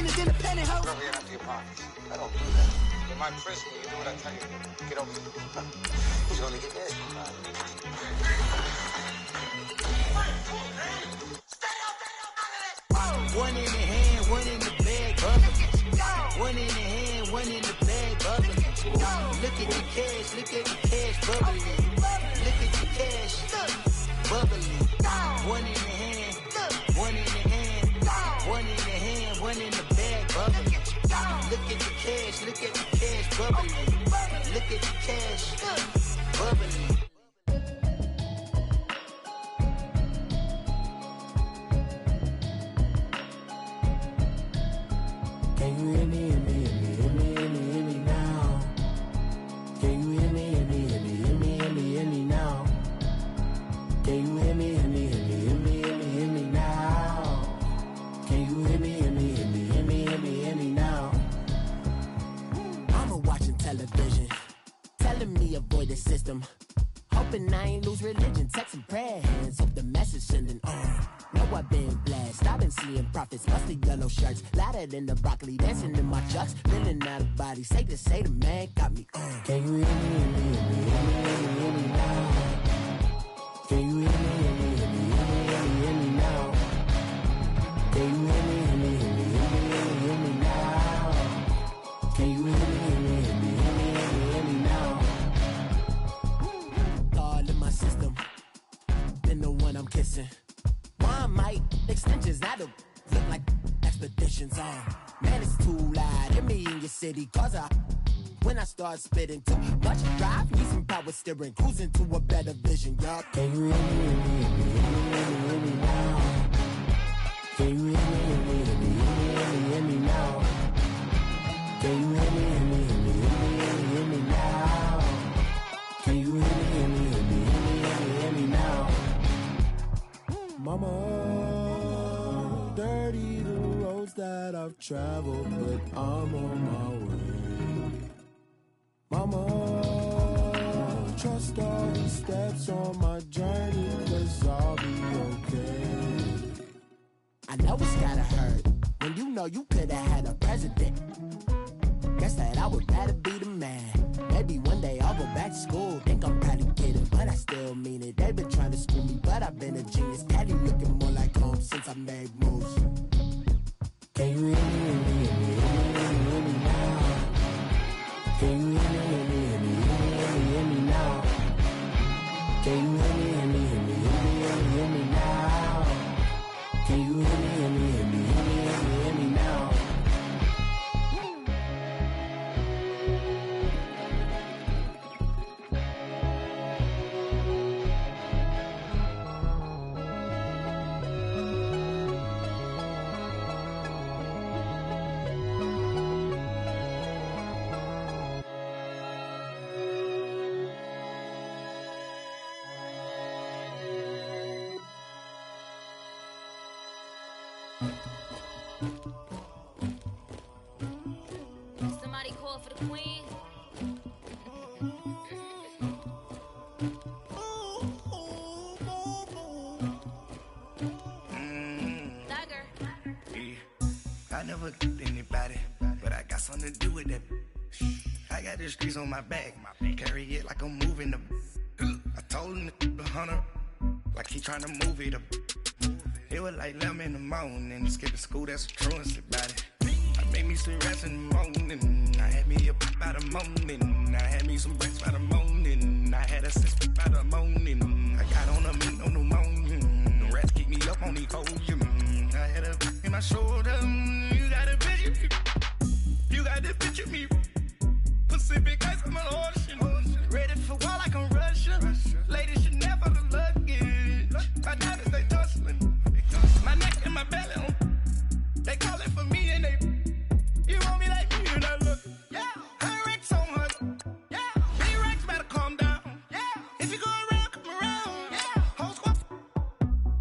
business in the penthouse. Go here after your pockets. I don't do that. You're my prisoner. You do what I tell you to. Get over here. Who's gonna get this? One in the hand, one in the bag, bubbling. One in the hand, one in the bag, bubbling. Look at the cash, bubbling. Look at the cash, bubbling. One in the hand, one in the hand, one in the hand, one in the bag, bubbling. Look at the cash, bubbling. Look at the cash, bubbling. Can you hear me, hear me, hear me, hear me, hear me, hear me now? Can you hear me, hear me, hear me, hear me, hear me, hear me now? Can you hear me, hear me, hear me, hear me, hear me, hear me now? Can you hear me, hear me, hear me, hear me, hear me, hear me now? Mama watching television, telling me avoid the system. Hoping I ain't lose religion, texting prayer hands, hope the message sending on. Know I've been blessed, I've been seeing prophets, musty yellow shirts, louder than the broccoli, dancing in my chucks, feeling out of body, say the man got me on. Can you hear me, hear me, hear me, hear me, hear me, hear me now? Can you hear me, hear me, hear me, hear me, hear me, hear me now? Can you hear me, hear me, hear me, hear me, hear me, hear me now? Can you hear me, hear me, hear me, hear me, hear me, hear me now? All in my system, been the one I'm kissing. One might extensions, now the look like expeditions on. Man, it's too loud in me in your city, cause when I start spitting too much drive, need some power steering, cruising to a better vision, yup. Can you hear me, hear me, hear me, hear me, hear me, hear me now? Can you hear me, hear me, hear me, hear me, hear me, hear me now? Can you hear me, hear me, hear me, hear me, hear me, hear me now? Can you hear me, hear me, hear me, hear me, hear me, hear me now? Mama, dirty the roads that I've traveled, but I'm on my way. Mama, trust all the steps on my journey, 'cause I'll be okay. I know it's gotta hurt when you know you could've had a president. Guess that I would rather be the man. Maybe one day I'll go back to school. Think I'm probably kidding, but I still mean it. They've been trying to school me, but I've been a genius. Daddy looking more like home since I made moves. Can you hear me, hear me, hear me, hear me, hear me, hear me now? Can you hear me, hear me, hear me, hear me, hear me, hear me now? Can you hear me, hear me, hear me, hear me, hear me, hear me now? Can you hear me, hear me, hear me, hear me, hear me, hear me now? Somebody call for the queen. Thugger. Yeah. I never killed anybody, but I got something to do with that. I got the streets on my back, carry it like I'm moving them. I told him the hunter, like he trying to move it up. It was like 11 in the morning, skipping school, that's a truancy body. I made me some rats in the morning, I had me a pop by the morning, I had me some breaks by the morning, I had a six by the morning, I got on a meat on the morning, the rats keep me up on the cold, I had a in my shoulder, you got a bitch, you got the bitch of me, Pacific ice on my ocean, ready for war like I'm Russian, ladies should never the luggage, my diamonds they tussling, my neck and my belly on, they calling for me and they, you want me like me and I look, yeah, I wreck so much, yeah, B-Rex better calm down, yeah, if you go around, come around, yeah, whole squad,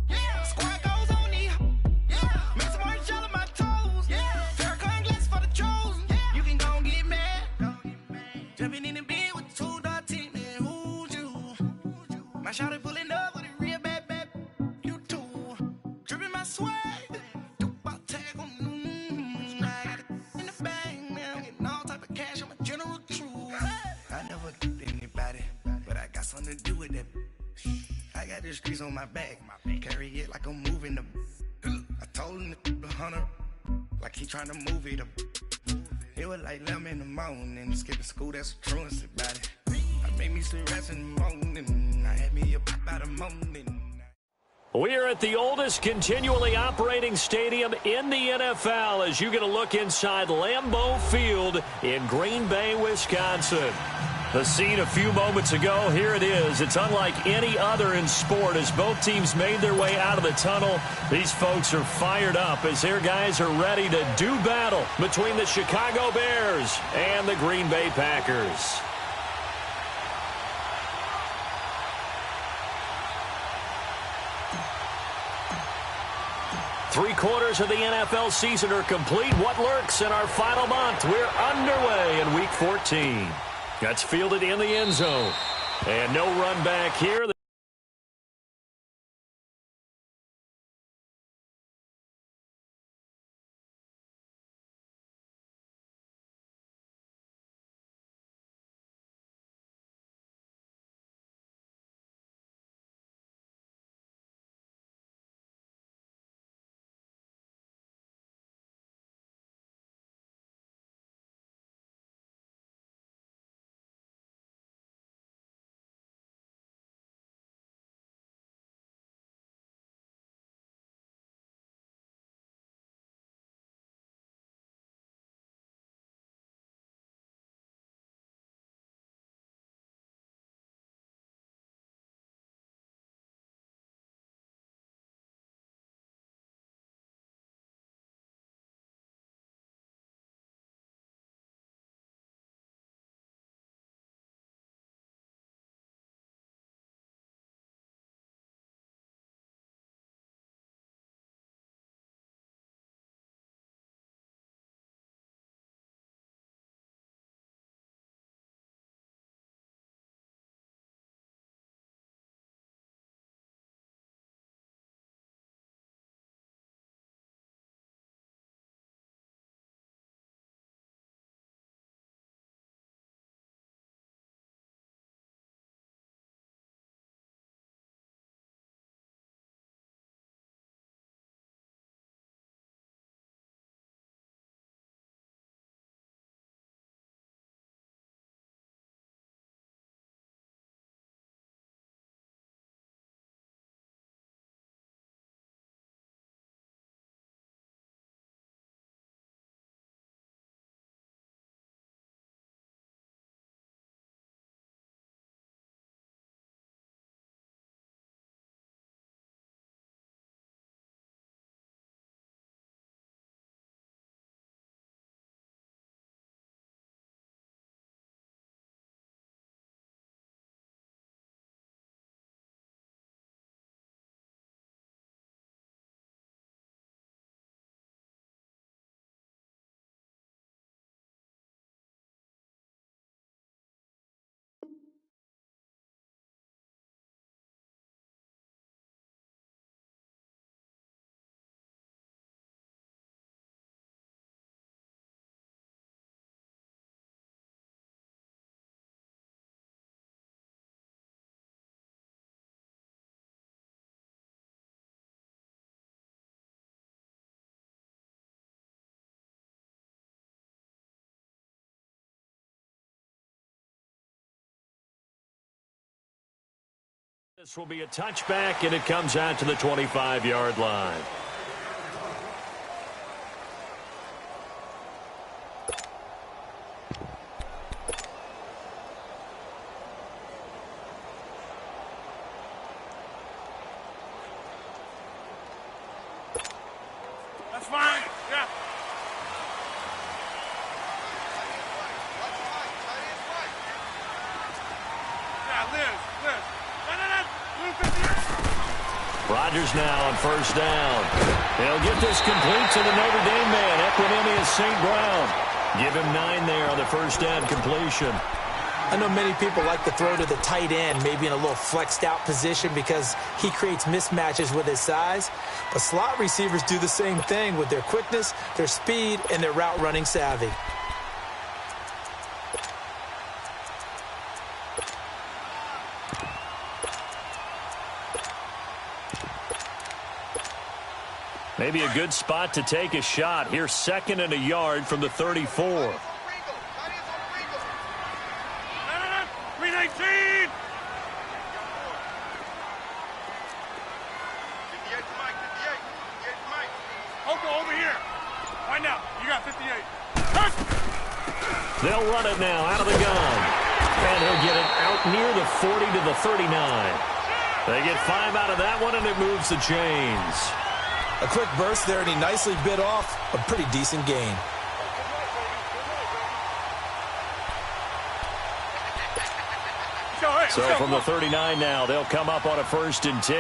yeah, squad goes on the, yeah, make some orange gel in my tongue. this grease on my back. Carry it like I'm moving the. I told him the 100, like he trying to move it up. It was like 11 in the morning, skipping school, that's a truancy about it. I made me some rest in the morning, I had me up by the morning. We are at the oldest continually operating stadium in the NFL as you get a look inside Lambeau Field in Green Bay, Wisconsin. The scene a few moments ago, here it is. It's unlike any other in sport as both teams made their way out of the tunnel. These folks are fired up as their guys are ready to do battle between the Chicago Bears and the Green Bay Packers. Three-quarters of the NFL season are complete. What lurks in our final month? We're underway in Week 14. That's fielded in the end zone. And no run back here. This will be a touchback, and it comes out to the 25-yard line. That's fine. Yeah. Yeah, Liz. Rodgers now on first down. They'll get this complete to the Notre Dame man, Equinemius St. Brown. Give him 9 there on the first down completion. I know many people like to throw to the tight end, maybe in a little flexed out position because he creates mismatches with his size. But slot receivers do the same thing with their quickness, their speed, and their route running savvy. Maybe a good spot to take a shot. Here's 2nd and a yard from the 34. 319. Oko, over here. Find out. You got 58. They'll run it now out of the gun. And he'll get it out near the 40 to the 39. They get 5 out of that one, and it moves the chains. A quick burst there, and he nicely bit off a pretty decent gain. So from the 39 now, they'll come up on a 1st and 10.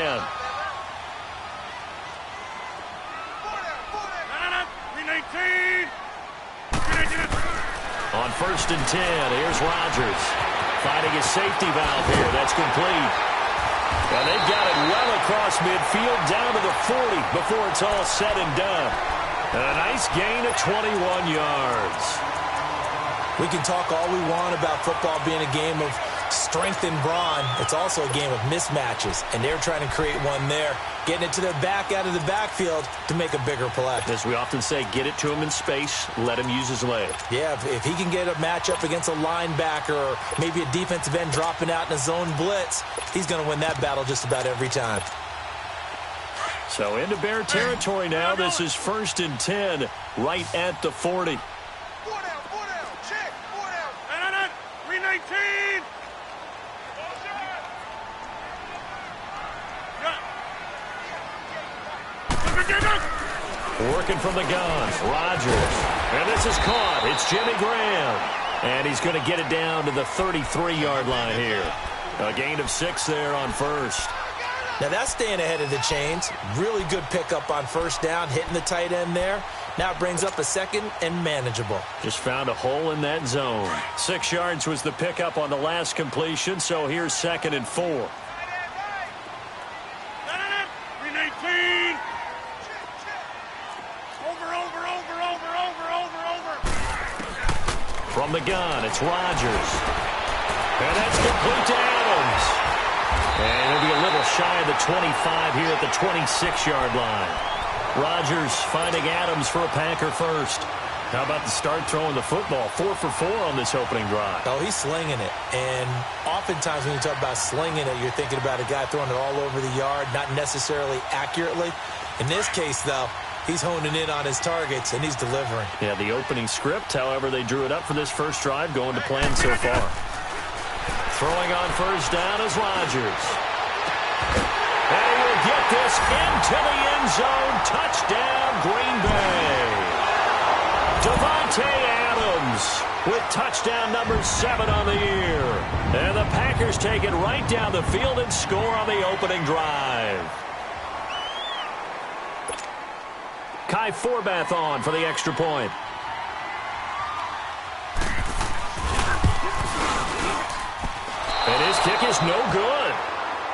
On 1st and 10, here's Rodgers. Finding his safety valve here. That's complete. And they've got it well across midfield down to the 40 before it's all said and done. And a nice gain of 21 yards. We can talk all we want about football being a game of strength and brawn. It's also a game of mismatches, and they're trying to create one there, getting it to their back out of the backfield to make a bigger play. As we often say, get it to him in space, let him use his leg. Yeah, if he can get a matchup against a linebacker or maybe a defensive end dropping out in a zone blitz, he's going to win that battle just about every time. So into Bear territory now. This is 1st and 10 right at the 40. 4 down, check, 4 down. 319. Working from the gun, Rodgers. And this is caught. It's Jimmy Graham. And he's going to get it down to the 33-yard line here. A gain of 6 there on 1st. Now that's staying ahead of the chains. Really good pickup on 1st down, hitting the tight end there. Now it brings up a 2nd and manageable. Just found a hole in that zone. 6 yards was the pickup on the last completion, so here's 2nd and 4. 319. From the gun, it's Rodgers. And that's complete to Adams. And he'll be a little shy of the 25 here at the 26-yard line. Rodgers finding Adams for a Packer first. How about the start throwing the football? 4 for 4 on this opening drive. Oh, he's slinging it. And oftentimes when you talk about slinging it, you're thinking about a guy throwing it all over the yard, not necessarily accurately. In this case, though, he's honing in on his targets, and he's delivering. Yeah, the opening script, however, they drew it up for this first drive, going to plan so far. Throwing on 1st down is Rodgers. And he will get this into the end zone. Touchdown, Green Bay. Devontae Adams with touchdown number 7 on the year. And the Packers take it right down the field and score on the opening drive. Kai Forbath on for the extra point. And his kick is no good.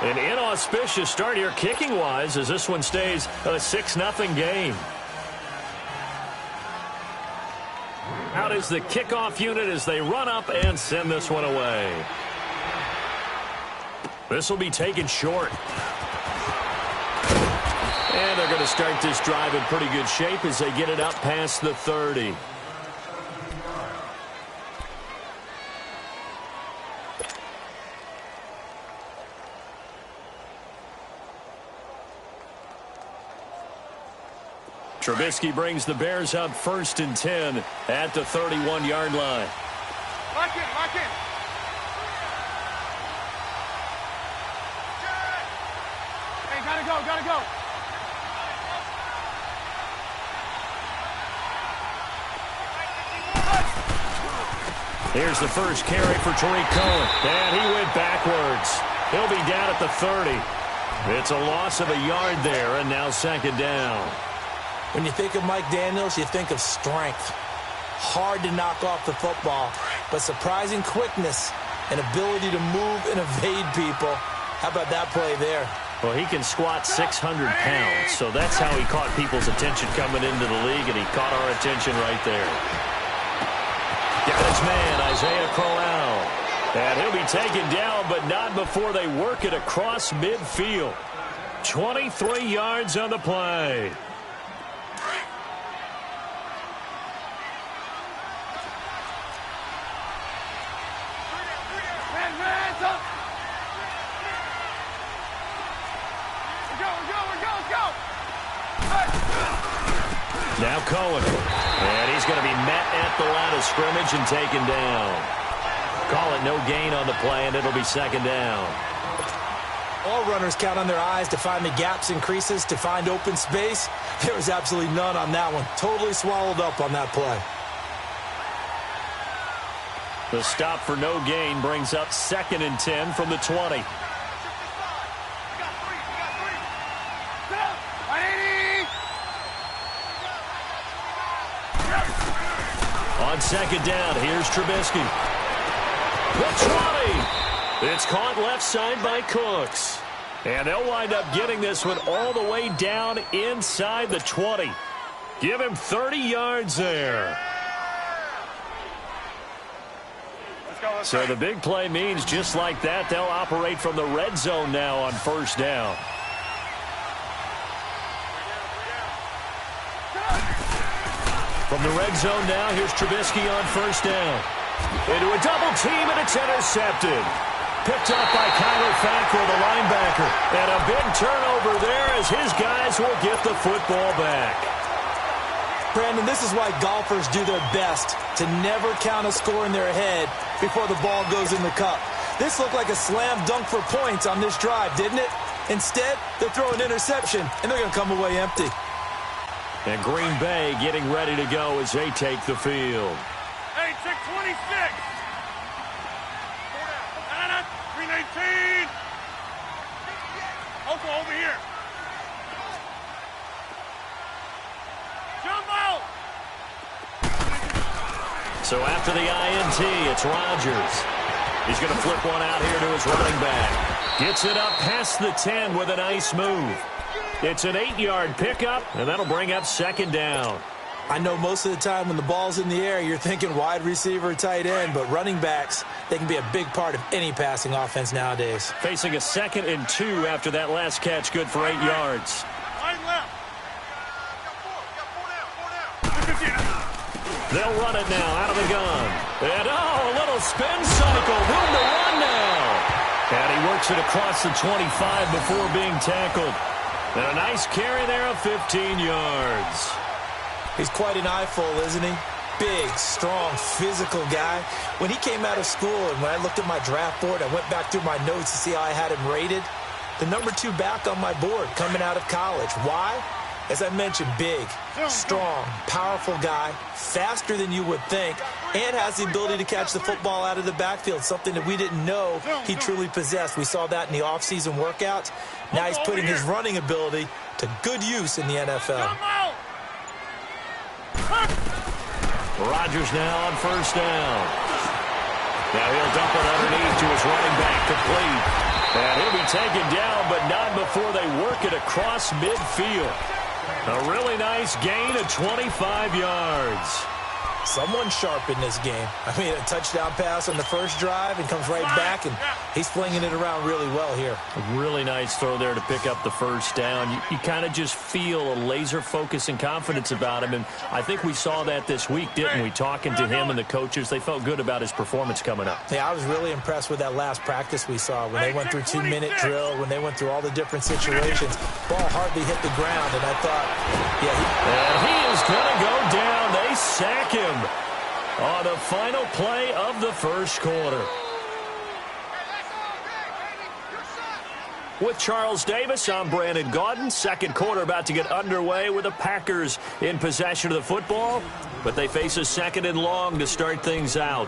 An inauspicious start here kicking-wise as this one stays a 6-0 game. Out is the kickoff unit as they run up and send this one away. This will be taken short. And they're going to start this drive in pretty good shape as they get it up past the 30. Trubisky brings the Bears up 1st and 10 at the 31-yard line. Lock in, lock in. Hey, gotta go. Here's the first carry for Tariq Cohen. And he went backwards. He'll be down at the 30. It's a loss of a yard there, and now 2nd down. When you think of Mike Daniels, you think of strength. Hard to knock off the football, but surprising quickness and ability to move and evade people. How about that play there? Well, he can squat 600 pounds, so that's how he caught people's attention coming into the league, and he caught our attention right there. Got his man, Isaiah Crowell. And he'll be taken down, but not before they work it across midfield. 23 yards on the play. Cohen. And he's going to be met at the line of scrimmage and taken down. Call it no gain on the play, and it'll be second down. All runners count on their eyes to find the gaps and creases, to find open space. There was absolutely none on that one. Totally swallowed up on that play. The stop for no gain brings up 2nd and 10 from the 20. On second down, here's Trubisky. The 20. It's caught left side by Cooks. And they'll wind up getting this one all the way down inside the 20. Give him 30 yards there. So the big play means just like that, they'll operate from the red zone now on first down. From the red zone now, here's Trubisky on first down. Into a double team, and it's intercepted. Picked up by Kyler Fackrell, the linebacker. And a big turnover there as his guys will get the football back. Brandon, this is why golfers do their best to never count a score in their head before the ball goes in the cup. This looked like a slam dunk for points on this drive, didn't it? Instead, they'll throw an interception, and they're going to come away empty. And Green Bay getting ready to go as they take the field. Hey, check 26. 319. Uncle, over here. Jump out. So after the INT, it's Rodgers. He's going to flip one out here to his running back. Gets it up past the 10 with a nice move. It's an 8-yard pickup, and that'll bring up second down. I know most of the time when the ball's in the air, you're thinking wide receiver, tight end, but running backs, they can be a big part of any passing offense nowadays. Facing a 2nd and 2 after that last catch, good for 8 yards. Line left. They'll run it now out of the gun. And, a little spin cycle. Room to run now. And he works it across the 25 before being tackled. And a nice carry there of 15 yards. He's quite an eyeful, isn't he? Big, strong, physical guy. When he came out of school and when I looked at my draft board, I went back through my notes to see how I had him rated. The number 2 back on my board coming out of college. Why? As I mentioned, big, strong, powerful guy, faster than you would think, and has the ability to catch the football out of the backfield, something that we didn't know he truly possessed. We saw that in the offseason workouts. Now he's putting his running ability to good use in the NFL. Rodgers now on first down. Now he'll dump it underneath to his running back, complete. And he'll be taken down, but not before they work it across midfield. A really nice gain of 25 yards. Someone sharp in this game. I mean, a touchdown pass on the first drive and comes right back, and he's flinging it around really well here. A really nice throw there to pick up the first down. You kind of just feel a laser focus and confidence about him, and I think we saw that this week, didn't we? Talking to him and the coaches, they felt good about his performance coming up. Yeah, I was really impressed with that last practice we saw when they went through 2-minute drill, when they went through all the different situations. Ball hardly hit the ground, and I thought, And he is going to go down. They sack him on the final play of the first quarter. With Charles Davis, I'm Brandon Gaudin. Second quarter about to get underway with the Packers in possession of the football, but they face a 2nd and long to start things out.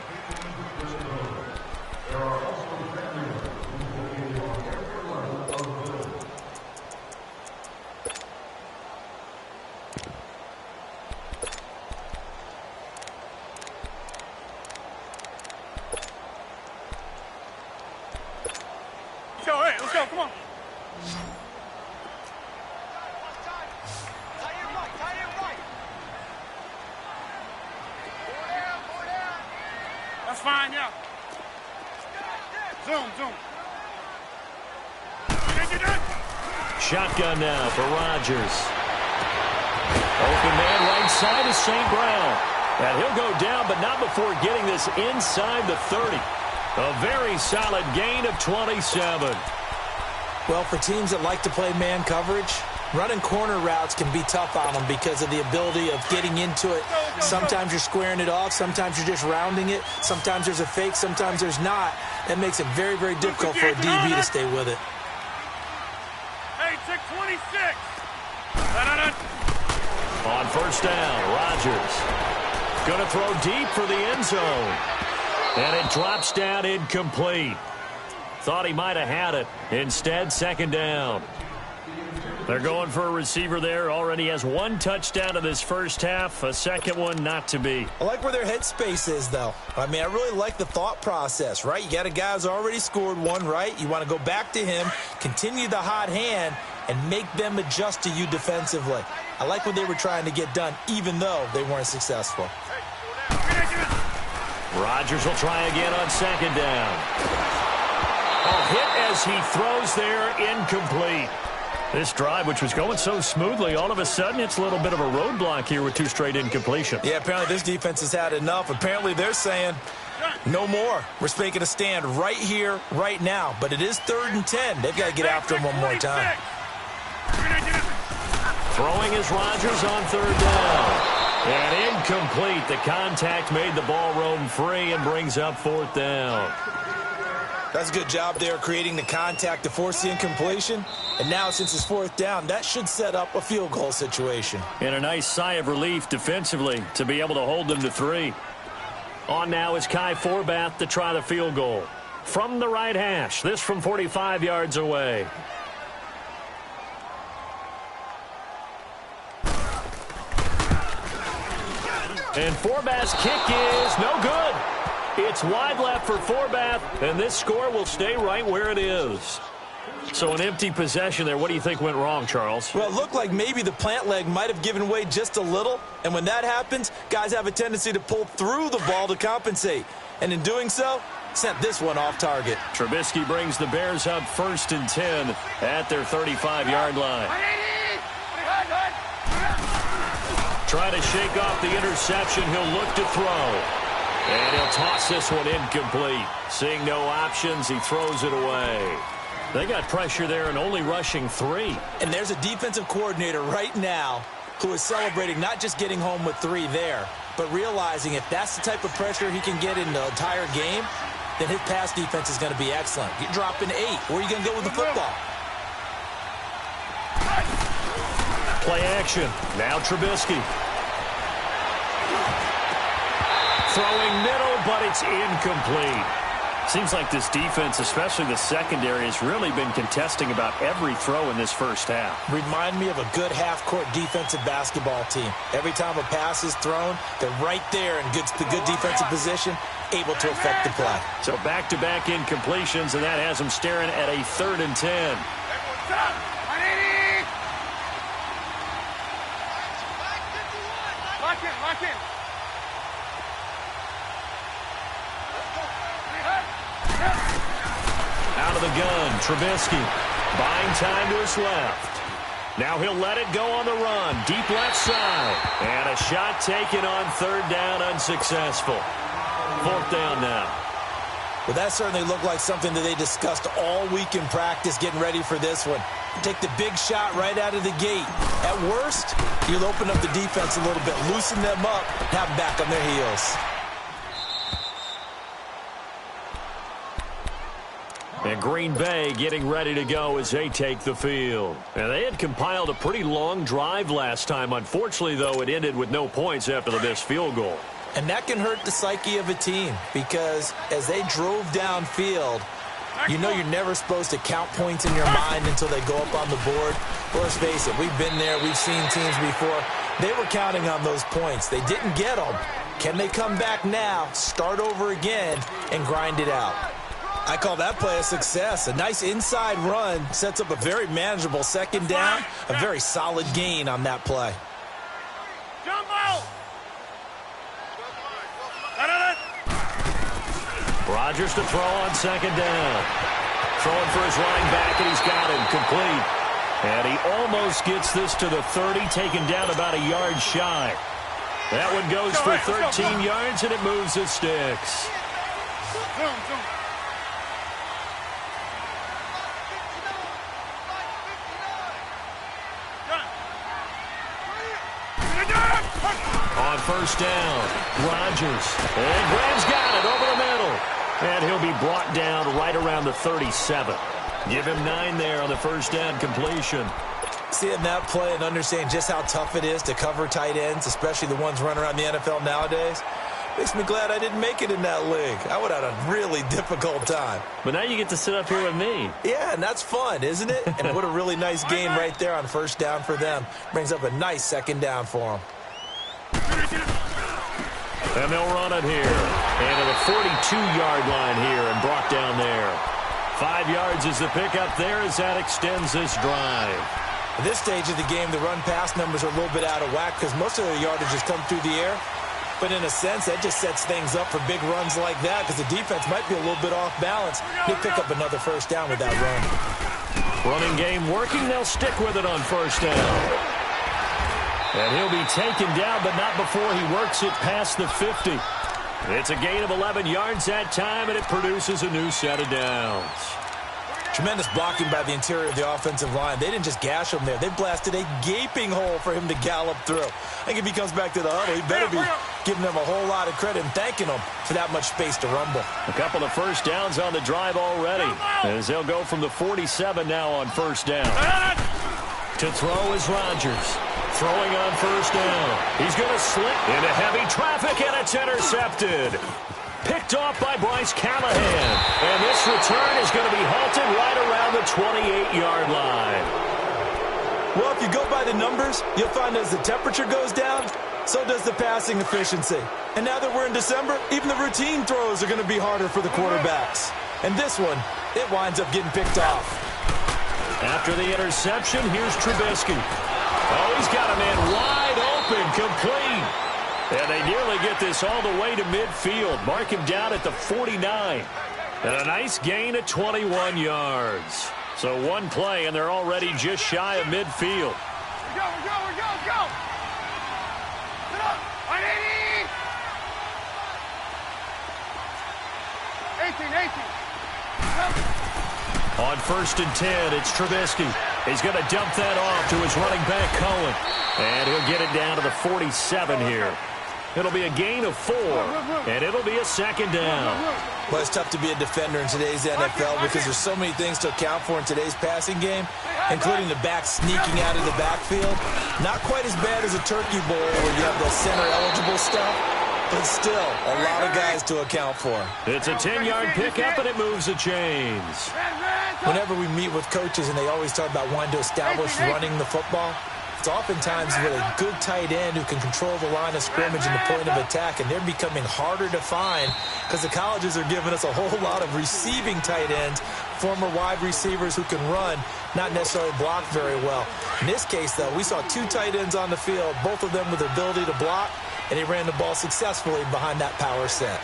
Let's go, come on. That's fine, yeah. Zoom. Shotgun now for Rodgers. Open man right side is St. Brown. And he'll go down, but not before getting this inside the 30. A very solid gain of 27. Well, for teams that like to play man coverage, Running corner routes can be tough on them because of the ability of getting into it. Sometimes you're squaring it off. Sometimes you're just rounding it. Sometimes there's a fake. Sometimes there's not. That makes it very, very difficult for a DB to stay with it. Hey, check 26. On first down, Rodgers going to throw deep for the end zone. And it drops down incomplete. Thought he might have had it. Instead, second down. They're going for a receiver there. Already has one touchdown in this first half. A second one not to be. I like where their headspace is, though. I mean, I really like the thought process, right? You got a guy who's already scored one, right? You want to go back to him, continue the hot hand, and make them adjust to you defensively. I like what they were trying to get done, even though they weren't successful. Rodgers will try again on second down. Oh, hit as he throws there, incomplete. This drive, which was going so smoothly, all of a sudden it's a little bit of a roadblock here with two straight incompletions. Yeah, apparently this defense has had enough. Apparently they're saying no more. We're making a stand right here, right now. But it is 3rd and 10. They've got to get after him one more time. Throwing is Rodgers on third down. And incomplete. The contact made the ball roam free and brings up 4th down. That's a good job there creating the contact to force the incompletion. And now, since it's 4th down, that should set up a field goal situation. And a nice sigh of relief defensively to be able to hold them to 3. On now is Kai Forbath to try the field goal. From the right hash, this from 45 yards away. And Forbath's kick is no good. It's wide left for Forbath, and this score will stay right where it is. So an empty possession there. What do you think went wrong, Charles? Well, it looked like maybe the plant leg might have given way just a little. And when that happens, guys have a tendency to pull through the ball to compensate. And in doing so, sent this one off target. Trubisky brings the Bears up 1st and 10 at their 35-yard line. Try to shake off the interception. He'll look to throw. And he'll toss this one incomplete. Seeing no options, he throws it away. They got pressure there and only rushing 3. And there's a defensive coordinator right now who is celebrating not just getting home with 3 there, but realizing if that's the type of pressure he can get in the entire game, then his pass defense is going to be excellent. You're dropping 8. Where are you going to go with the football? Play action. Now Trubisky. Throwing middle, but it's incomplete. Seems like this defense, especially the secondary, has really been contesting about every throw in this first half. Remind me of a good half-court defensive basketball team. Every time a pass is thrown, they're right there in the good defensive position, able to affect the play. So back-to-back incompletions, and that has them staring at a 3rd and 10. Lock in. Out of the gun, Trubisky buying time to his left. Now he'll let it go on the run, deep left side. And a shot taken on 3rd down, unsuccessful. 4th down now. Well, that certainly looked like something that they discussed all week in practice getting ready for this one. Take the big shot right out of the gate. At worst, you'll open up the defense a little bit, loosen them up, have them back on their heels. And Green Bay getting ready to go as they take the field. And they had compiled a pretty long drive last time. Unfortunately, though, it ended with no points after the missed field goal. And that can hurt the psyche of a team because as they drove downfield, you know you're never supposed to count points in your mind until they go up on the board. Let's face it, we've been there. We've seen teams before. They were counting on those points. They didn't get them. Can they come back now, start over again, and grind it out? I call that play a success. A nice inside run sets up a very manageable 2nd down, a very solid gain on that play. Rodgers to throw on 2nd down. Throwing for his line back, and he's got him complete. And he almost gets this to the 30, taken down about a yard shy. That one goes for 13 yards, and it moves the sticks. first down. Rodgers. And Graham's got it over the middle. And he'll be brought down right around the 37. Give him 9 there on the first down completion. Seeing that play and understanding just how tough it is to cover tight ends, especially the ones running around the NFL nowadays, makes me glad I didn't make it in that league. I would have had a really difficult time. But now you get to sit up here with me. Yeah, and that's fun, isn't it? And what a really nice game right there on first down for them. Brings up a nice second down for them. And they'll run it here. And to the 42-yard line here and brought down there. 5 yards is the pickup there as that extends this drive. At this stage of the game, the run-pass numbers are a little bit out of whack because most of their yardage has come through the air. But in a sense, that just sets things up for big runs like that because the defense might be a little bit off balance. They pick up another first down with that run. Running game working. They'll stick with it on first down. And he'll be taken down, but not before he works it past the 50. It's a gain of 11 yards that time, and it produces a new set of downs. Tremendous blocking by the interior of the offensive line. They didn't just gash him there. They blasted a gaping hole for him to gallop through. I think if he comes back to the huddle, he better be giving them a whole lot of credit and thanking them for that much space to rumble. A couple of first downs on the drive already, as they'll go from the 47 now on first down. To throw is Rodgers. Throwing on first down. He's going to slip into heavy traffic, and it's intercepted. Picked off by Bryce Callahan. And this return is going to be halted right around the 28-yard line. Well, if you go by the numbers, you'll find as the temperature goes down, so does the passing efficiency. And now that we're in December, even the routine throws are going to be harder for the quarterbacks. And this one, it winds up getting picked off. After the interception, here's Trubisky. Oh, he's got a man wide open, complete. And they nearly get this all the way to midfield. Mark him down at the 49. And a nice gain of 21 yards. So one play, and they're already just shy of midfield. Go! Get up! 18. On first and 10, it's Trubisky. He's going to dump that off to his running back, Cohen. And he'll get it down to the 47 here. It'll be a gain of 4, and it'll be a second down. Well, it's tough to be a defender in today's NFL because there's so many things to account for in today's passing game, including the back sneaking out of the backfield. Not quite as bad as a turkey bowl where you have the center-eligible stuff, but still a lot of guys to account for. It's a 10-yard pickup, and it moves the chains. Whenever we meet with coaches and they always talk about wanting to establish running the football, it's oftentimes with a good tight end who can control the line of scrimmage and the point of attack, and they're becoming harder to find because the colleges are giving us a whole lot of receiving tight ends, former wide receivers who can run, not necessarily block very well. In this case, though, we saw 2 tight ends on the field, both of them with the ability to block, and he ran the ball successfully behind that power set.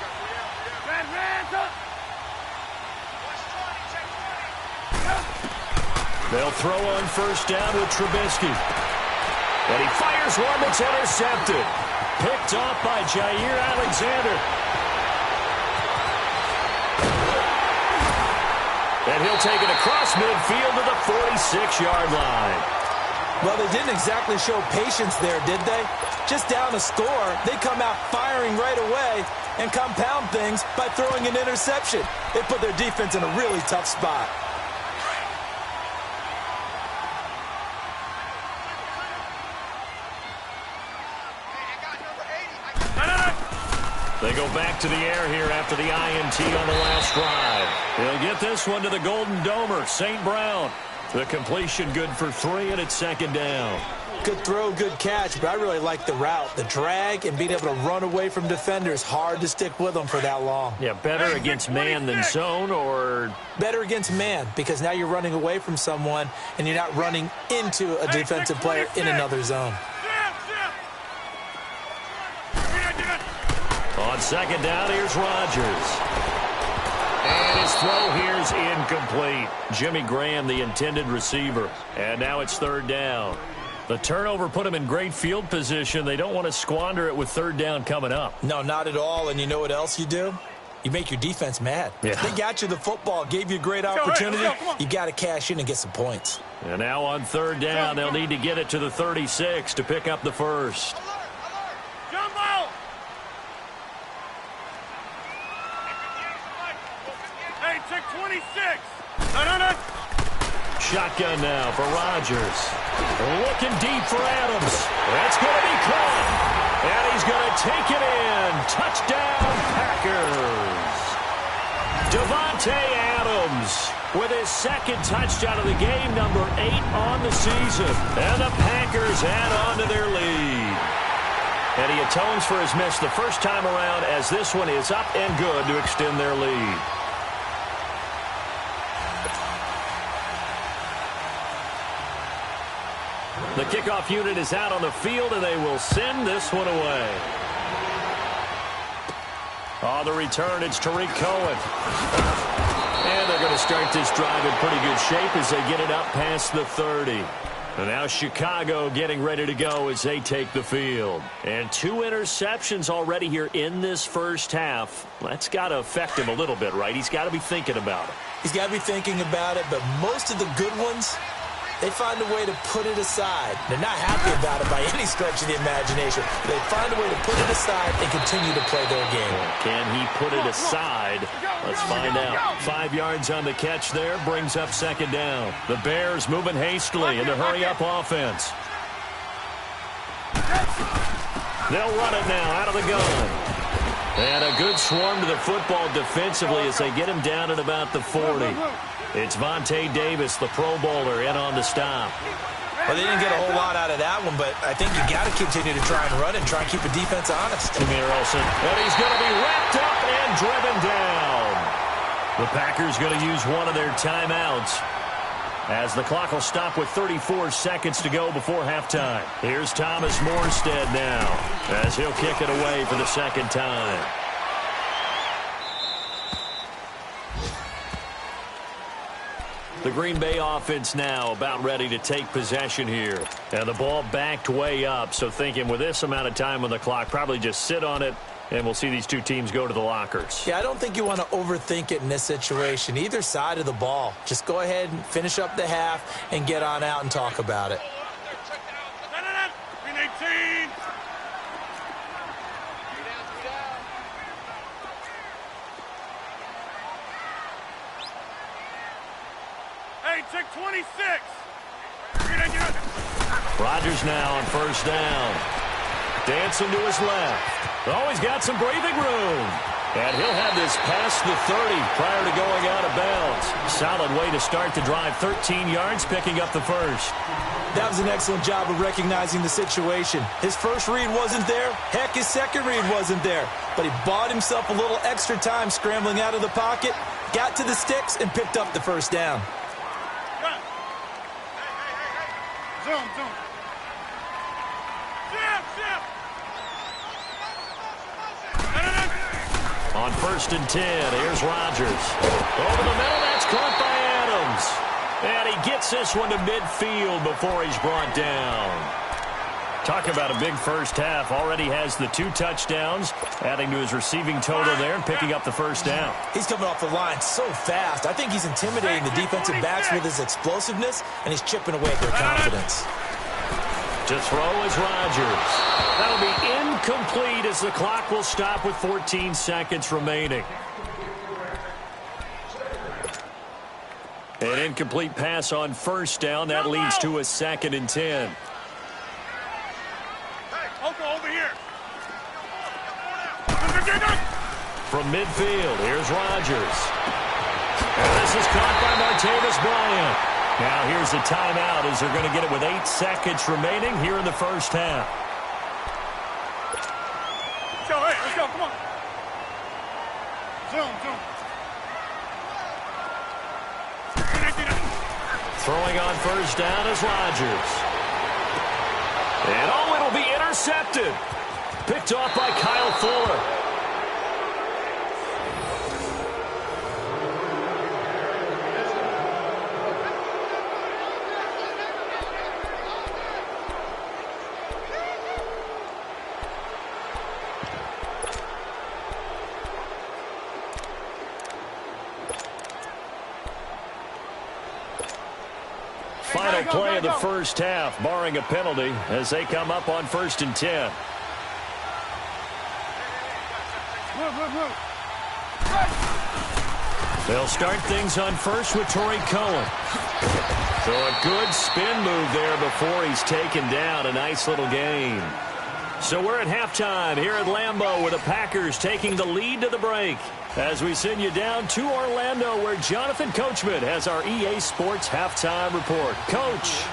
They'll throw on first down with Trubisky. And he fires one that's intercepted. Picked off by Jair Alexander. And he'll take it across midfield to the 46-yard line. Well, they didn't exactly show patience there, did they? Just down a score, they come out firing right away and compound things by throwing an interception. They put their defense in a really tough spot. They go back to the air here after the INT on the last drive. He'll get this one to the Golden Domer, St. Brown. The completion good for 3, and it's second down. Good throw, good catch, but I really like the route. The drag and being able to run away from defenders. Hard to stick with them for that long. Yeah, better against man than zone, or? Better against man, because now you're running away from someone, and you're not running into a defensive player in another zone. On second down, here's Rodgers. And his throw here's incomplete. Jimmy Graham, the intended receiver. And now it's third down. The turnover put him in great field position. They don't want to squander it with third down coming up. No, not at all. And you know what else you do? You make your defense mad. Yeah. They got you the football, gave you a great opportunity. You got to cash in and get some points. And now on third down, they'll need to get it to the 36 to pick up the first. Jumbo! 26. No. Shotgun now for Rodgers. Looking deep for Adams. That's going to be caught. And he's going to take it in. Touchdown, Packers. Davante Adams with his second touchdown of the game, number 8 on the season. And the Packers add on to their lead. And he atones for his miss the first time around as this one is up and good to extend their lead. The kickoff unit is out on the field, and they will send this one away. On the return, it's Tariq Cohen. And they're going to start this drive in pretty good shape as they get it up past the 30. And now Chicago getting ready to go as they take the field. And 2 interceptions already here in this first half. That's got to affect him a little bit, right? He's got to be thinking about it. He's got to be thinking about it, but most of the good ones, they find a way to put it aside. They're not happy about it by any stretch of the imagination. They find a way to put it aside and continue to play their game. Can he put it aside? Let's find out. 5 yards on the catch there, brings up second down. The Bears moving hastily in the hurry-up offense. They'll run it now out of the gun. And a good swarm to the football defensively as they get him down at about the 40. It's Vontae Davis, the Pro Bowler, in on the stop. Well, they didn't get a whole lot out of that one, but I think you got to continue to try and run and try and keep the defense honest. Jameer Olsen, and he's going to be wrapped up and driven down. The Packers going to use one of their timeouts as the clock will stop with 34 seconds to go before halftime. Here's Thomas Morstead now as he'll kick it away for the second time. The Green Bay offense now about ready to take possession here. And the ball backed way up, so thinking with this amount of time on the clock, probably just sit on it, and we'll see these two teams go to the lockers. Yeah, I don't think you want to overthink it in this situation. Either side of the ball. Just go ahead and finish up the half and get on out and talk about it. Green 18. Hey, check 26. Rodgers now on first down. Dancing to his left. Oh, he's got some breathing room. And he'll have this past the 30 prior to going out of bounds. Solid way to start the drive. 13 yards, picking up the first. That was an excellent job of recognizing the situation. His first read wasn't there. Heck, his second read wasn't there. But he bought himself a little extra time scrambling out of the pocket, got to the sticks, and picked up the first down. Zoom. Zip. On first and 10, here's Rodgers. Over the middle, that's caught by Adams. And he gets this one to midfield before he's brought down. Talk about a big first half. Already has the 2 touchdowns, adding to his receiving total there and picking up the first down. He's coming off the line so fast. I think he's intimidating the defensive backs with his explosiveness, and he's chipping away at their confidence. To throw is Rodgers. That'll be incomplete as the clock will stop with 14 seconds remaining. An incomplete pass on first down. That leads to a 2nd and 10. Over here. From midfield, here's Rodgers. And this is caught by Martavis Bryant. Now here's a timeout as they're going to get it with 8 seconds remaining here in the first half. Let's go, come on. Zoom. Throwing on first down is Rodgers. And it'll be intercepted. Picked off by Kyle Fuller. Final play of the first half, barring a penalty, as they come up on first and 10. They'll start things on first with Torrey Cohen. So a good spin move there before he's taken down. A nice little gain. So we're at halftime here at Lambeau with the Packers taking the lead to the break. As we send you down to Orlando where Jonathan Coachman has our EA Sports halftime report. Coach.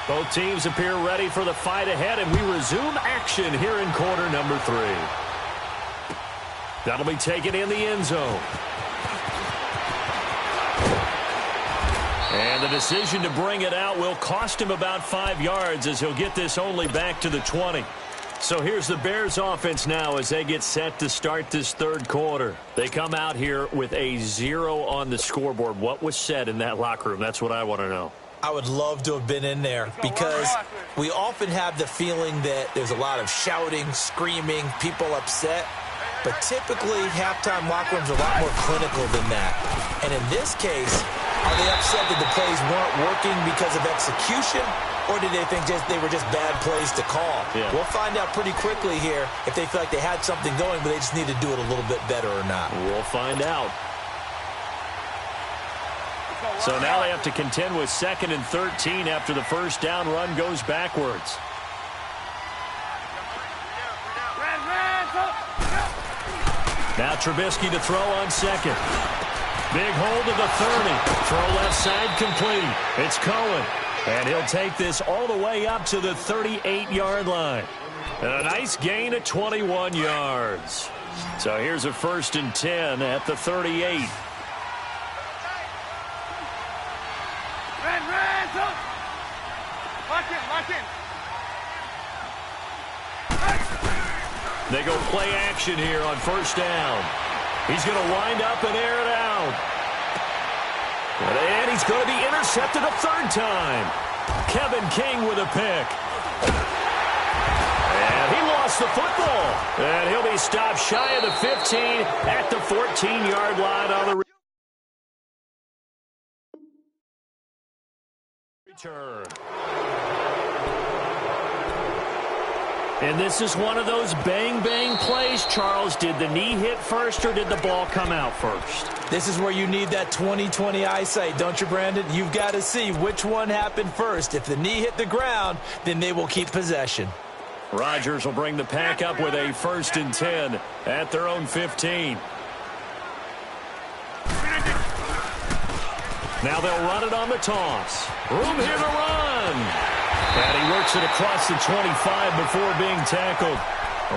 Both teams appear ready for the fight ahead, and we resume action here in quarter number 3. That'll be taken in the end zone. And the decision to bring it out will cost him about 5 yards as he'll get this only back to the 20. So here's the Bears offense now as they get set to start this third quarter. They come out here with a 0 on the scoreboard. What was said in that locker room? That's what I want to know. I would love to have been in there because we often have the feeling that there's a lot of shouting, screaming, people upset. But typically, halftime locker rooms are a lot more clinical than that. And in this case, are they upset that the plays weren't working because of execution? Or did they think they were just bad plays to call? Yeah. We'll find out pretty quickly here if they feel like they had something going, but they just need to do it a little bit better or not. We'll find out. So now they have to contend with 2nd and 13 after the first down run goes backwards. Now Trubisky to throw on 2nd. Big hold of the 30. Throw left side complete. It's Cohen. And he'll take this all the way up to the 38-yard line. And a nice gain of 21 yards. So here's a 1st and 10 at the 38. They go play action here on first down. He's going to wind up and air it out. And he's going to be intercepted a 3rd time. Kevin King with a pick. And he lost the football. And he'll be stopped shy of the 15 at the 14-yard line on the return. And this is one of those bang-bang plays, Charles. Did the knee hit first or did the ball come out first? This is where you need that 20/20 eyesight, don't you, Brandon? You've got to see which one happened first. If the knee hit the ground, then they will keep possession. Rodgers will bring the pack up with a 1st and 10 at their own 15. Now they'll run it on the toss. Room here to run. And he works it across the 25 before being tackled.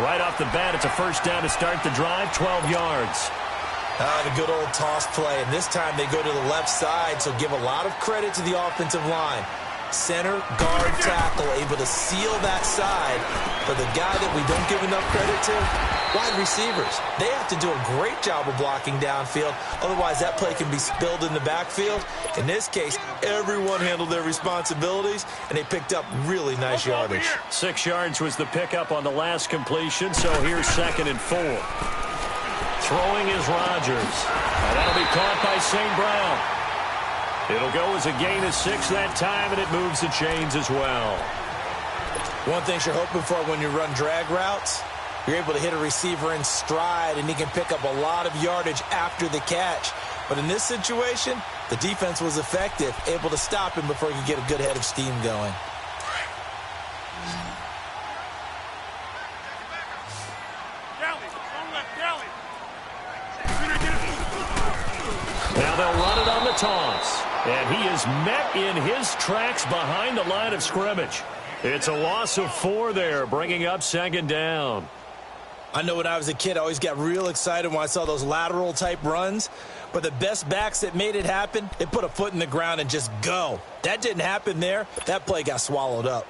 Right off the bat, it's a first down to start the drive, 12 yards. The good old toss play. And this time they go to the left side, so give a lot of credit to the offensive line. Center, guard, tackle, able to seal that side. But the guy that we don't give enough credit to, wide receivers. They have to do a great job of blocking downfield. Otherwise, that play can be spilled in the backfield. In this case, everyone handled their responsibilities, and they picked up really nice yardage. 6 yards was the pickup on the last completion, so here's 2nd and 4. Throwing is Rodgers. And that'll be caught by St. Brown. It'll go as a gain of 6 that time, and it moves the chains as well. One thing you're hoping for when you run drag routes, you're able to hit a receiver in stride, and he can pick up a lot of yardage after the catch. But in this situation, the defense was effective, able to stop him before he could get a good head of steam going. Now they'll run it on the toss. And he is met in his tracks behind the line of scrimmage. It's a loss of 4 there, bringing up 2nd down. I know when I was a kid, I always got real excited when I saw those lateral-type runs. But the best backs that made it happen, they put a foot in the ground and just go. That didn't happen there. That play got swallowed up.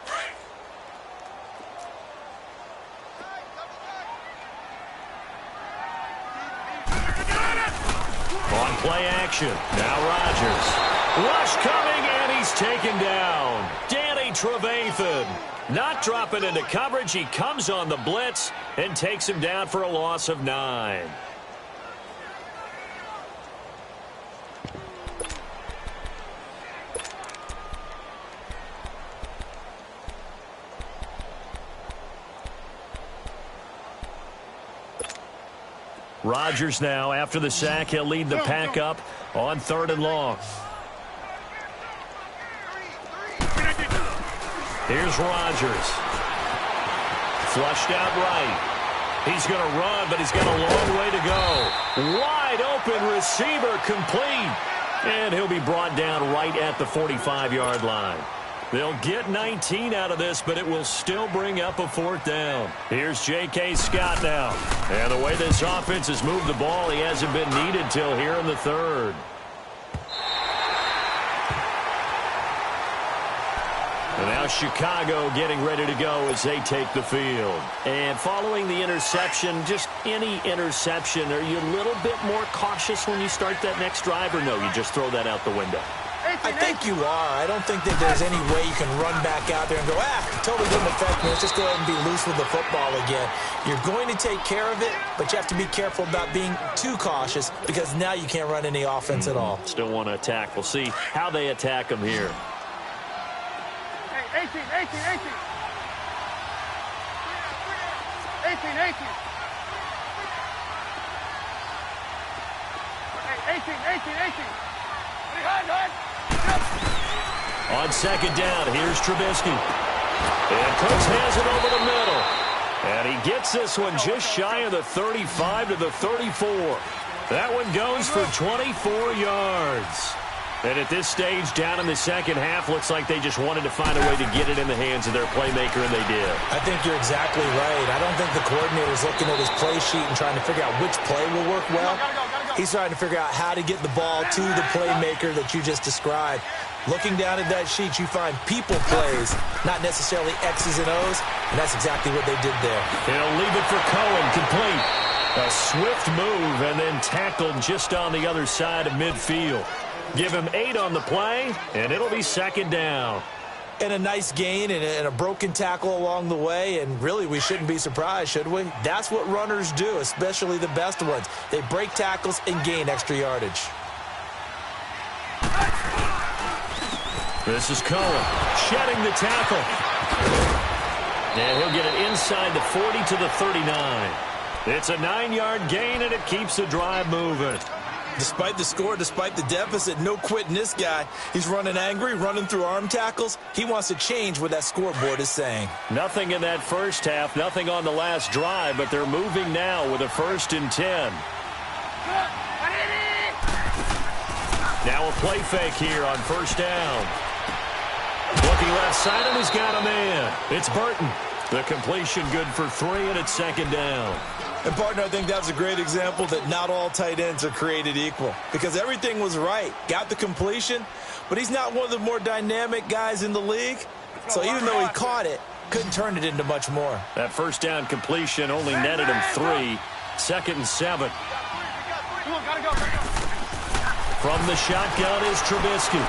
On play action, now Rodgers. Rush coming, and he's taken down. Danny Trevathan not dropping into coverage. He comes on the blitz and takes him down for a loss of 9. Rodgers now, after the sack, he'll lead the pack up on 3rd and long. Here's Rodgers. Flushed out right. He's going to run, but he's got a long way to go. Wide open receiver, complete. And he'll be brought down right at the 45-yard line. They'll get 19 out of this, but it will still bring up a 4th down. Here's J.K. Scott now. And the way this offense has moved the ball, he hasn't been needed till here in the 3rd. And now Chicago getting ready to go as they take the field. And following the interception, just any interception, are you a little bit more cautious when you start that next drive, or no, you just throw that out the window? I think you are. I don't think that there's any way you can run back out there and go, it totally didn't affect me. Let's just go ahead and be loose with the football again. You're going to take care of it, but you have to be careful about being too cautious because now you can't run any offense at all. Still want to attack. We'll see how they attack them here. 18. 18. 18. 18. On 2nd down, here's Trubisky. And Cooks has it over the middle. And he gets this one just shy of the 35 to the 34. That one goes for 24 yards. And at this stage, down in the second half, looks like they just wanted to find a way to get it in the hands of their playmaker, and they did. I think you're exactly right. I don't think the coordinator's looking at his play sheet and trying to figure out which play will work well. He's trying to figure out how to get the ball to the playmaker that you just described. Looking down at that sheet, you find people plays, not necessarily X's and O's, and that's exactly what they did there. He'll leave it for Cohen, complete. A swift move and then tackled just on the other side of midfield. Give him 8 on the play, and it'll be 2nd down. And a nice gain and a broken tackle along the way, and really we shouldn't be surprised, should we? That's what runners do, especially the best ones. They break tackles and gain extra yardage. This is Cohen shedding the tackle. And he'll get it inside the 40 to the 39. It's a 9-yard gain, and it keeps the drive moving. Despite the score, despite the deficit, no quitting this guy. He's running angry, running through arm tackles. He wants to change what that scoreboard is saying. Nothing in that first half, nothing on the last drive, but they're moving now with a 1st and 10. Now a play fake here on 1st down. Looking left side, and he's got a man. It's Burton. The completion good for 3, and it's 2nd down. And, partner, I think that was a great example that not all tight ends are created equal because everything was right. Got the completion, but he's not one of the more dynamic guys in the league. So even though he caught it, couldn't turn it into much more. That 1st down completion only netted him 3. 2nd and 7. From the shotgun is Trubisky.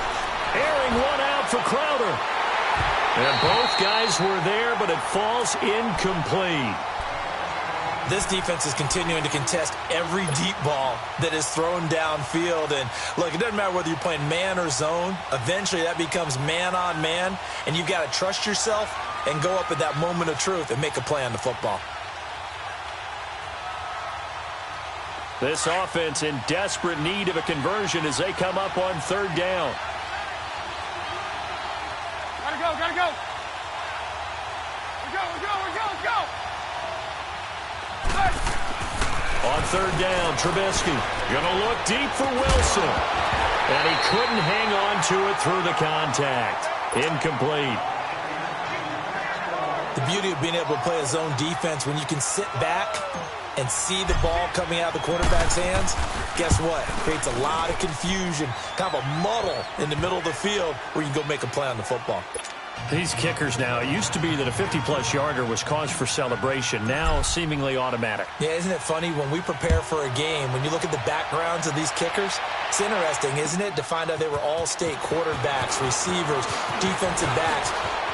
Airing one out for Crowder. And both guys were there, but it falls incomplete. This defense is continuing to contest every deep ball that is thrown downfield. And, look, it doesn't matter whether you're playing man or zone. Eventually, that becomes man-on-man, and you've got to trust yourself and go up at that moment of truth and make a play on the football. This offense in desperate need of a conversion as they come up on 3rd down. Gotta go. Let's go. On 3rd down, Trubisky gonna look deep for Wilson. And he couldn't hang on to it through the contact. Incomplete. The beauty of being able to play a zone defense when you can sit back and see the ball coming out of the quarterback's hands, guess what? It creates a lot of confusion, kind of a muddle in the middle of the field where you can go make a play on the football. These kickers now, it used to be that a 50-plus yarder was cause for celebration. Now, seemingly automatic. Yeah, isn't it funny? When we prepare for a game, when you look at the backgrounds of these kickers, it's interesting, isn't it, to find out they were all-state quarterbacks, receivers, defensive backs,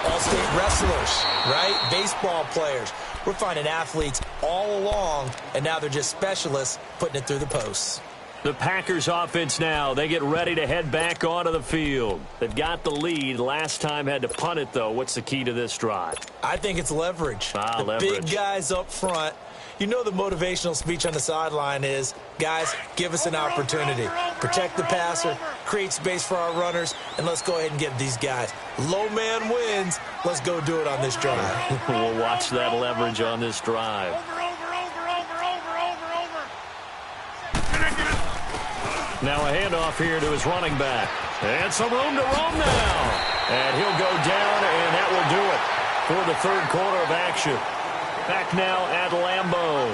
all-state wrestlers, right? Baseball players. We're finding athletes all along, and now they're just specialists putting it through the posts. The Packers offense now, they get ready to head back onto the field. They've got the lead. Last time had to punt it, though. What's the key to this drive? I think it's leverage. Leverage. Big guys up front. you know the motivational speech on the sideline is, guys, give us an opportunity. Protect the passer, create space for our runners, and let's go ahead and get these guys. Low man wins. Let's go do it on this drive. We'll watch that leverage on this drive. Now a handoff here to his running back. And some room to roam now. And he'll go down, and that will do it for the third quarter of action. Back now at Lambeau.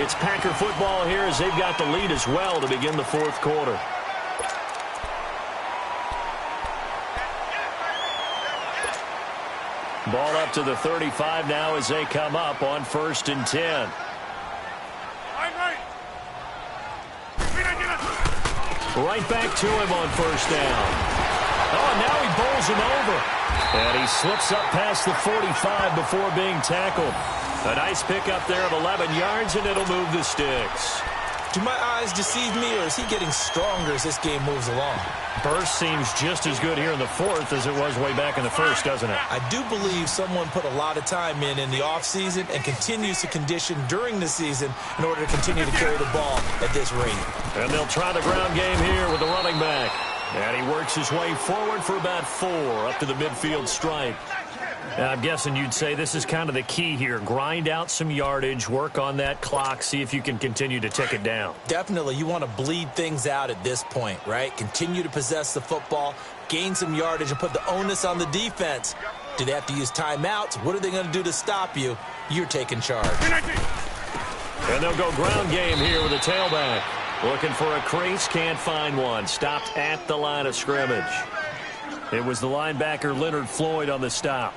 It's Packer football here as they've got the lead as well to begin the fourth quarter. Ball up to the 35 now as they come up on 1st and 10. Right back to him on 1st down. Oh, now he bowls him over. And he slips up past the 45 before being tackled. A nice pickup there of 11 yards, and it'll move the sticks. Do my eyes deceive me, or is he getting stronger as this game moves along? Burst seems just as good here in the fourth as it was way back in the first, doesn't it? I do believe someone put a lot of time in the offseason and continues to condition during the season in order to continue to carry the ball at this rate. And they'll try the ground game here with the running back. And he works his way forward for about 4 up to the midfield stripe. And I'm guessing you'd say this is kind of the key here. Grind out some yardage, work on that clock, see if you can continue to tick it down. Definitely. You want to bleed things out at this point, right? Continue to possess the football, gain some yardage, and put the onus on the defense. Do they have to use timeouts? What are they going to do to stop you? You're taking charge. And they'll go ground game here with a tailback. Looking for a crease, can't find one. Stopped at the line of scrimmage. It was the linebacker Leonard Floyd on the stop.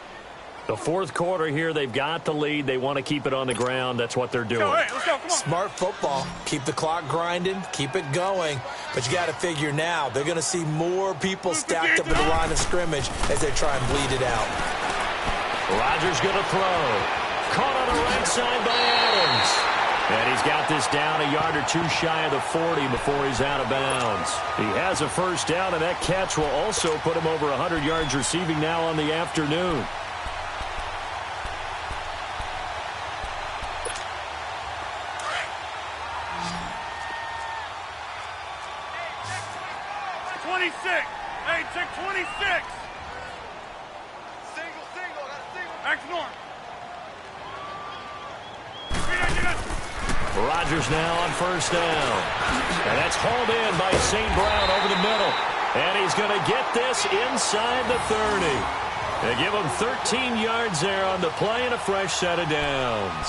The fourth quarter here, they've got the lead. They want to keep it on the ground. That's what they're doing. Let's go. Smart football. Keep the clock grinding. Keep it going. But you got to figure now, they're going to see more people stacked up at the line of scrimmage as they try and bleed it out. Rodgers going to throw. Caught on the right side by Adams. And he's got this down a yard or 2 shy of the 40 before he's out of bounds. He has a first down, and that catch will also put him over 100 yards receiving now on the afternoon. Hey, check 26. Single. Back to north. Rodgers now on first down. And that's hauled in by St. Brown over the middle. And he's going to get this inside the 30. They give him 13 yards there on the play and a fresh set of downs.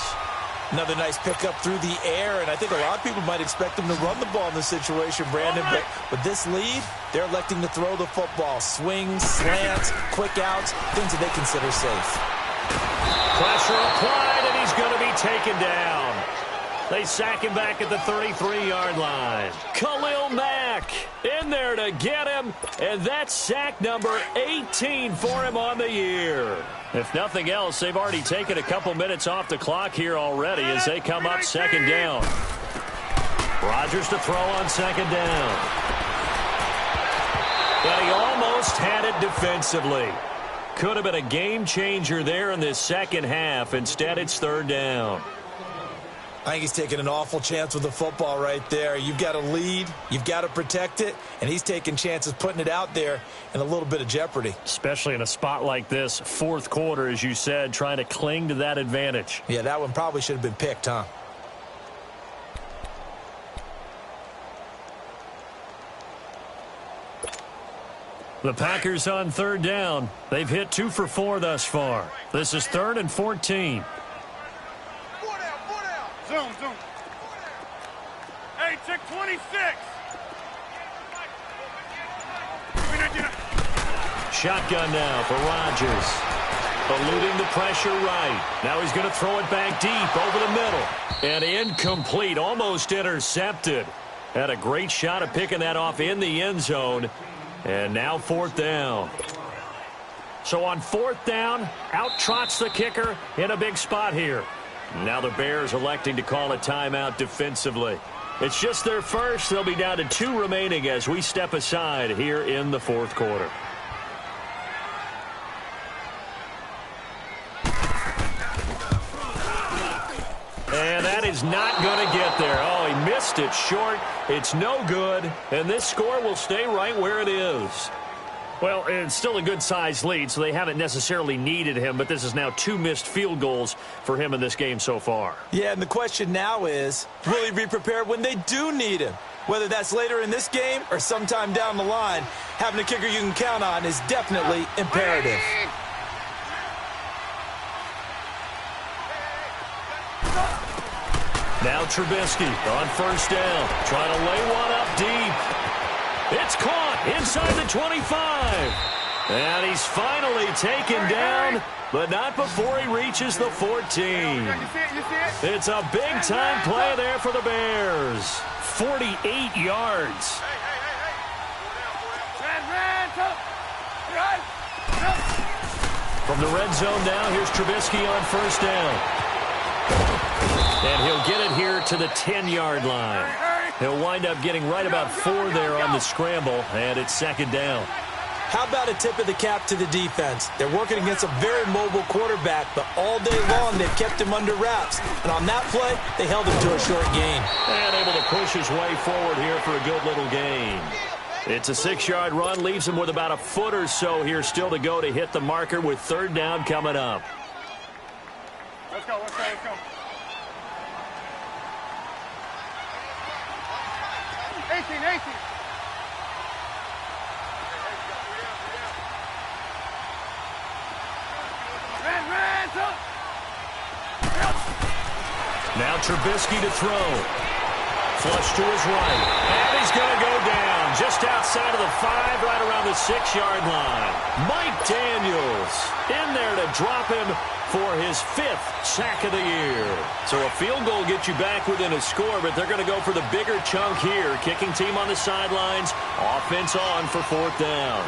Another nice pickup through the air, and I think a lot of people might expect them to run the ball in this situation, Brandon. But with this lead, they're electing to throw the football. Swings, slants, quick outs, things that they consider safe. Pressure applied, and he's going to be taken down. They sack him back at the 33-yard line. Khalil Mack in there to get him, and that's sack number 18 for him on the year. If nothing else, they've already taken a couple minutes off the clock here already as they come up second down. Rodgers to throw on second down. But he almost had it defensively. Could have been a game changer there in this second half. Instead, it's third down. I think he's taking an awful chance with the football right there. You've got to lead, you've got to protect it, and he's taking chances putting it out there in a little bit of jeopardy. Especially in a spot like this, fourth quarter, as you said, trying to cling to that advantage. Yeah, that one probably should have been picked, huh? The Packers on third down. They've hit 2 for 4 thus far. This is 3rd and 14. Zoom. Hey, check 26. Shotgun now for Rodgers. Eluding the pressure right. Now he's going to throw it back deep over the middle. And incomplete, almost intercepted. Had a great shot at picking that off in the end zone. And now 4th down. So on 4th down, out trots the kicker in a big spot here. Now the Bears electing to call a timeout defensively. It's just their first. They'll be down to 2 remaining as we step aside here in the fourth quarter. And that is not going to get there. Oh, he missed it short. It's no good, and this score will stay right where it is. Well, it's still a good-sized lead, so they haven't necessarily needed him, but this is now 2 missed field goals for him in this game so far. Yeah, and the question now is, will he be prepared when they do need him? Whether that's later in this game or sometime down the line, having a kicker you can count on is definitely imperative. Now Trubisky on first down, trying to lay one up deep. It's caught inside the 25. And he's finally taken down, but not before he reaches the 14. It's a big-time play there for the Bears. 48 yards. From the red zone now, here's Trubisky on first down. And he'll get it here to the 10-yard line. He'll wind up getting right about 4 there on the scramble, and it's second down. How about a tip of the cap to the defense? They're working against a very mobile quarterback, but all day long they've kept him under wraps. And on that play, they held him to a short gain. And able to push his way forward here for a good little gain. It's a 6-yard run, leaves him with about a foot or so here still to go to hit the marker with third down coming up. Let's go. Now Trubisky to throw. Flush to his right. And he's going to go down just outside of the 5, right around the 6-yard line. Mike Daniels in there to drop him for his 5th sack of the year. So a field goal gets you back within a score, but they're going to go for the bigger chunk here. Kicking team on the sidelines. Offense on for 4th down.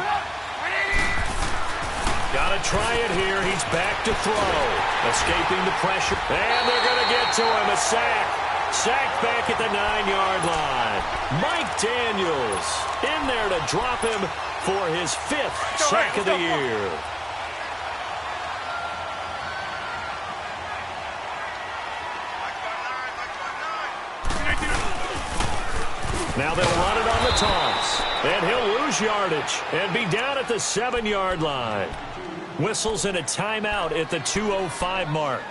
Got to try it here. He's back to throw. Escaping the pressure. And they're going to get to him. A sack. Sack back at the 9-yard line. Mike Daniels in there to drop him for his 5th sack of the year. Now they'll run it on the toss. And he'll lose yardage and be down at the 7-yard line. Whistles and a timeout at the 2:05 mark.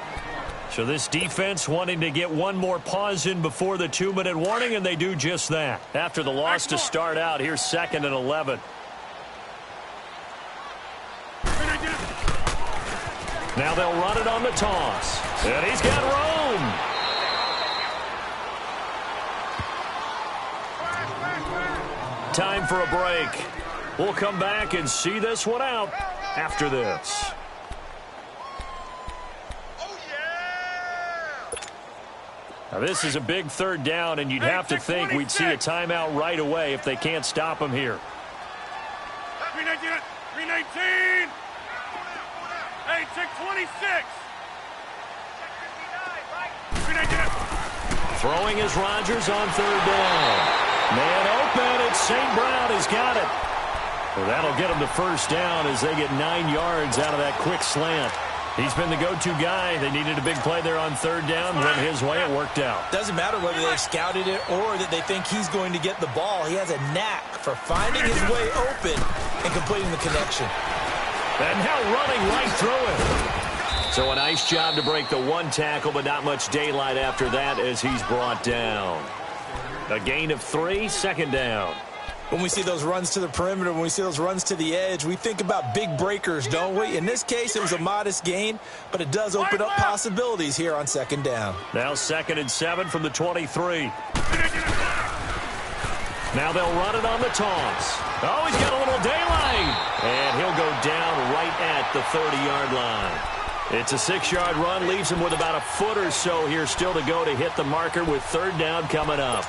So this defense wanting to get one more pause in before the 2-minute warning, and they do just that. After the loss to start out, here's 2nd and 11. Now they'll run it on the toss. And he's got room. Time for a break. We'll come back and see this one out after this. Now this is a big 3rd down, and you'd have to think we'd see a timeout right away if they can't stop him here. 319. Hey, check 26. Throwing is Rodgers on 3rd down. Man open, it's St. Brown has got it. Well, that'll get him the 1st down as they get 9 yards out of that quick slant. He's been the go-to guy. They needed a big play there on 3rd down. Went his way, it worked out. Doesn't matter whether they've scouted it or that they think he's going to get the ball. He has a knack for finding his way open and completing the connection. And now running right through it. So a nice job to break the 1 tackle, but not much daylight after that as he's brought down. A gain of 3, 2nd down. When we see those runs to the perimeter, when we see those runs to the edge, we think about big breakers, don't we? In this case, it was a modest gain, but it does open up possibilities here on 2nd down. Now 2nd and 7 from the 23. Now they'll run it on the toss. Oh, he's got a little daylight. And he'll go down right at the 30-yard line. It's a 6-yard run, leaves him with about a foot or so here still to go to hit the marker with 3rd down coming up.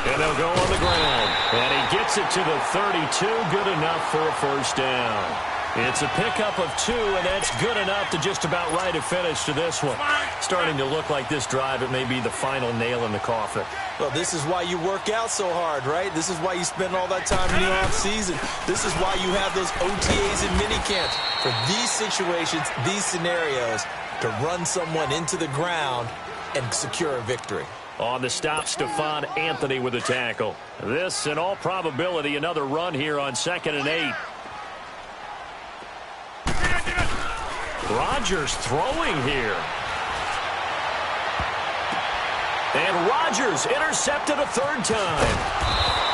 And they'll go on the ground. And he gets it to the 32. Good enough for a 1st down. It's a pickup of 2, and that's good enough to just about write a finish to this one. Starting to look like this drive, it may be the final nail in the coffin. Well, this is why you work out so hard, right? This is why you spend all that time in the offseason. This is why you have those OTAs and minicamps. For these situations, these scenarios, to run someone into the ground and secure a victory. On the stop, Stephon Anthony with a tackle. This, in all probability, another run here on 2nd and 8. Rodgers throwing here. And Rodgers intercepted a 3rd time.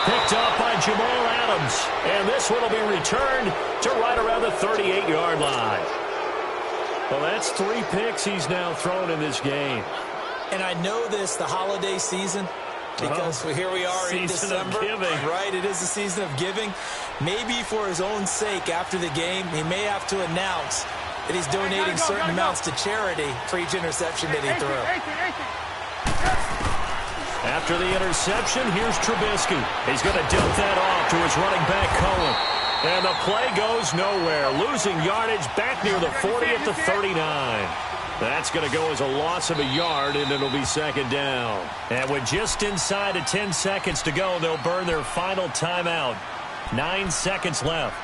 Picked up by Jamal Adams. And this one will be returned to right around the 38-yard line. Well, that's 3 picks he's now thrown in this game. And I know this, the holiday season, because here we are in December. Right, it is the season of giving. Maybe for his own sake, after the game, he may have to announce that he's donating certain amounts to charity for each interception that he threw. After the interception, here's Trubisky. He's going to dump that off to his running back, Cohen. And the play goes nowhere. Losing yardage back near the 40 at the 39. That's going to go as a loss of a yard, and it'll be 2nd down. And with just inside of 10 seconds to go, they'll burn their final timeout. 9 seconds left.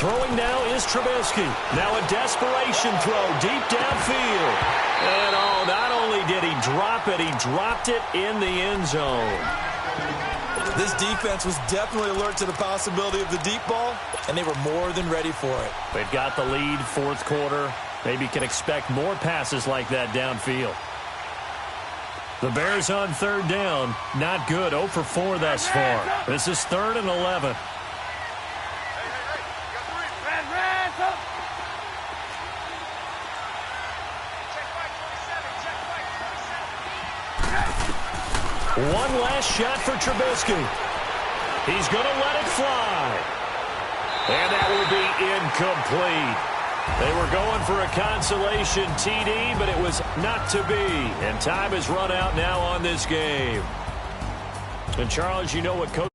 Throwing now is Trubisky. Now a desperation throw deep downfield. And oh, not only did he drop it, he dropped it in the end zone. This defense was definitely alert to the possibility of the deep ball, and they were more than ready for it. They've got the lead, 4th quarter. Maybe can expect more passes like that downfield. The Bears on 3rd down. Not good. 0 for 4 thus far. This is 3rd and 11. One last shot for Trubisky. He's going to let it fly. And that will be incomplete. They were going for a consolation TD, but it was not to be. And time has run out now on this game. And Charles, you know what Coach